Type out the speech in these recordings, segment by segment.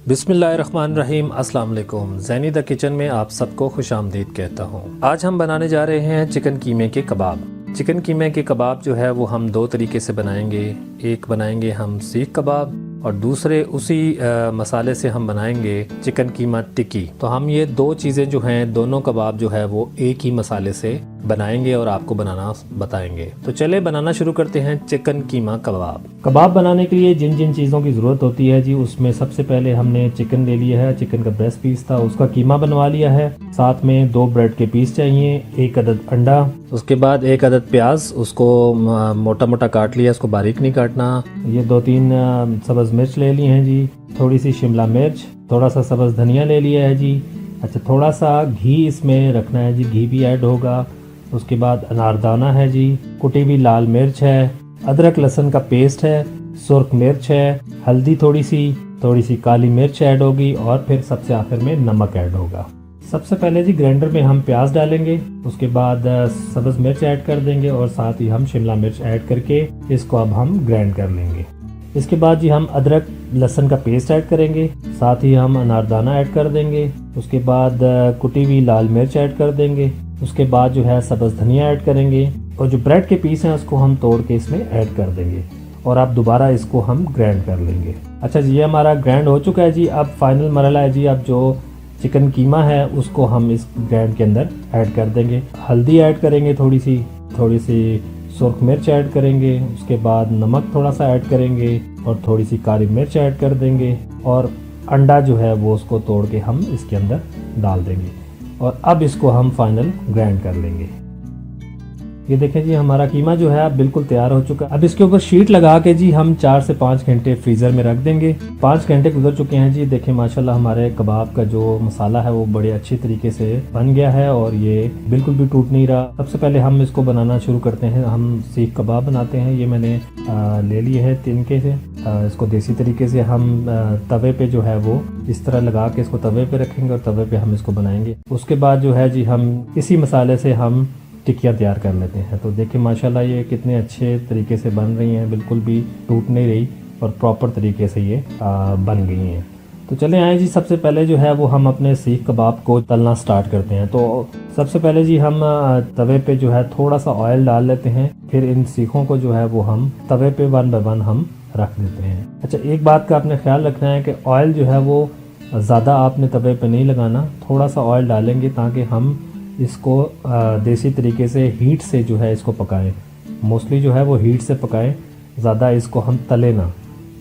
बिस्मिल्लाहिर्रहमानिर्रहीम, अस्सलाम वालेकुम। ज़ैनी द किचन में आप सबको खुशामदीद कहता हूँ। आज हम बनाने जा रहे हैं चिकन कीमे के कबाब। चिकन कीमे के कबाब जो है वो हम दो तरीके से बनाएंगे। एक बनाएंगे हम सीख कबाब और दूसरे उसी मसाले से हम बनाएंगे चिकन कीमा टिक्की। तो हम ये दो चीज़ें जो हैं, दोनों कबाब जो है वो एक ही मसाले से बनाएंगे और आपको बनाना बताएंगे। तो चले बनाना शुरू करते हैं चिकन कीमा कबाब। कबाब बनाने के लिए जिन जिन चीज़ों की ज़रूरत होती है जी, उसमें सबसे पहले हमने चिकन ले लिया है। चिकन का ब्रेस्ट पीस था, उसका कीमा बनवा लिया है। साथ में 2 ब्रेड के पीस चाहिए, 1 अदद अंडा, उसके बाद 1 अदद प्याज, उसको मोटा मोटा काट लिया, उसको बारीक नहीं काटना। ये 2-3 सब्ज़ मिर्च ले ली हैं जी, थोड़ी सी शिमला मिर्च, थोड़ा सा सब्ज़ धनिया ले लिया है जी। अच्छा, थोड़ा सा घी इसमें रखना है जी, घी भी ऐड होगा। उसके बाद अनारदाना है जी, कुटी हुई लाल मिर्च है, अदरक लहसुन का पेस्ट है, सुर्ख मिर्च है, हल्दी थोड़ी सी काली मिर्च ऐड होगी और फिर सबसे आखिर में नमक ऐड होगा। सबसे पहले जी ग्राइंडर में हम प्याज डालेंगे, उसके बाद सब्ज़ मिर्च ऐड कर देंगे और साथ ही हम शिमला मिर्च ऐड करके इसको अब हम ग्राइंड कर लेंगे। इसके बाद जी हम अदरक लहसुन का पेस्ट ऐड करेंगे, साथ ही हम अनारदाना ऐड कर देंगे। उसके बाद कुटी हुई लाल मिर्च ऐड कर देंगे। उसके बाद जो है सब्ज़ धनिया ऐड करेंगे और जो ब्रेड के पीस हैं उसको हम तोड़ के इसमें ऐड कर देंगे और अब दोबारा इसको हम ग्राइंड कर लेंगे। अच्छा जी, ये हमारा ग्राइंड हो चुका है जी। अब फाइनल मरहला है जी, अब जो चिकन कीमा है उसको हम इस ग्राइंड के अंदर ऐड कर देंगे। हल्दी ऐड करेंगे, थोड़ी सी सुर्ख मिर्च ऐड करेंगे, उसके बाद नमक थोड़ा सा ऐड करेंगे और थोड़ी सी काली मिर्च ऐड कर देंगे और अंडा जो है वो उसको तोड़ के हम इसके अंदर डाल देंगे और अब इसको हम फाइनल ग्राइंड कर लेंगे। ये देखें जी, हमारा कीमा जो है अब बिल्कुल तैयार हो चुका है। अब इसके ऊपर शीट लगा के जी हम 4 से 5 घंटे फ्रीज़र में रख देंगे। 5 घंटे गुजर चुके हैं जी। देखें माशाल्लाह हमारे कबाब का जो मसाला है वो बड़े अच्छे तरीके से बन गया है और ये बिल्कुल भी टूट नहीं रहा। सबसे पहले हम इसको बनाना शुरू करते हैं। हम सीख कबाब बनाते हैं। ये मैंने ले लिए है तिनके से। इसको देसी तरीके से हम तवे पे जो है वो इस तरह लगा के इसको तवे पे रखेंगे और तवे पे हम इसको बनाएंगे। उसके बाद जो है जी हम इसी मसाले से हम टिक्कियाँ तैयार कर लेते हैं। तो देखिए माशाल्लाह ये कितने अच्छे तरीके से बन रही हैं, बिल्कुल भी टूट नहीं रही और प्रॉपर तरीके से ये बन गई हैं। तो चले आए जी, सबसे पहले जो है वो हम अपने सीख कबाब को तलना स्टार्ट करते हैं। तो सबसे पहले जी हम तवे पे जो है थोड़ा सा ऑयल डाल लेते हैं, फिर इन सीखों को जो है वो हम तवे पे 1 बाय 1 हम रख देते हैं। अच्छा, एक बात का आपने ख्याल रखना है कि ऑयल जो है वो ज़्यादा आपने तवे पे नहीं लगाना, थोड़ा सा ऑयल डालेंगे ताकि हम इसको देसी तरीके से हीट से जो है इसको पकाएं। मोस्टली जो है वो हीट से पकाएं, ज़्यादा इसको हम तले ना।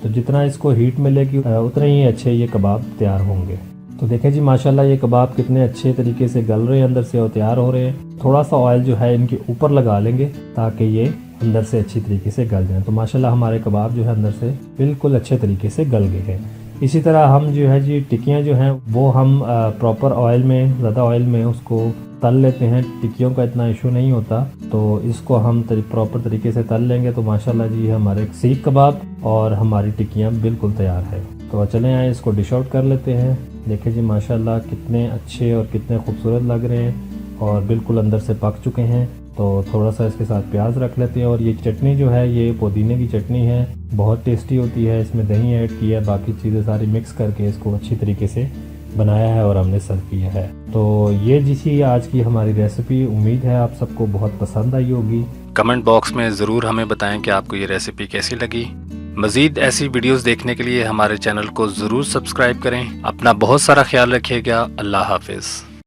तो जितना इसको हीट मिलेगी उतने ही अच्छे ये कबाब तैयार होंगे। तो देखें जी माशाल्लाह ये कबाब कितने अच्छे तरीके से गल रहे हैं अंदर से और तैयार हो रहे हैं। थोड़ा सा ऑयल जो है इनके ऊपर लगा लेंगे ताकि ये अंदर से अच्छी तरीके से गल जाएं। तो माशाल्लाह हमारे कबाब जो है अंदर से बिल्कुल अच्छे तरीके से गल गए हैं। इसी तरह हम जो है जी टिक्कियाँ जो हैं वो हम प्रॉपर ऑयल में, ज़्यादा ऑयल में उसको तल लेते हैं। टिक्कियों का इतना इशू नहीं होता, तो इसको हम प्रॉपर तरीके से तल लेंगे तो माशाल्लाह जी हमारे सीख कबाब और हमारी टिक्कियाँ बिल्कुल तैयार है। तो चले आए इसको डिश आउट कर लेते हैं। देखिए जी माशाल्लाह कितने अच्छे और कितने खूबसूरत लग रहे हैं और बिल्कुल अंदर से पक चुके हैं। तो थोड़ा सा इसके साथ प्याज रख लेते हैं और ये चटनी जो है ये पुदीने की चटनी है, बहुत टेस्टी होती है। इसमें दही ऐड किया है, बाकी चीज़ें सारी मिक्स करके इसको अच्छी तरीके से बनाया है और हमने सर्व किया है। तो ये जी आज की हमारी रेसिपी, उम्मीद है आप सबको बहुत पसंद आई होगी। कमेंट बॉक्स में ज़रूर हमें बताएं कि आपको ये रेसिपी कैसी लगी। मज़ीद ऐसी वीडियोस देखने के लिए हमारे चैनल को ज़रूर सब्सक्राइब करें। अपना बहुत सारा ख्याल रखिएगा। अल्लाह हाफिज़।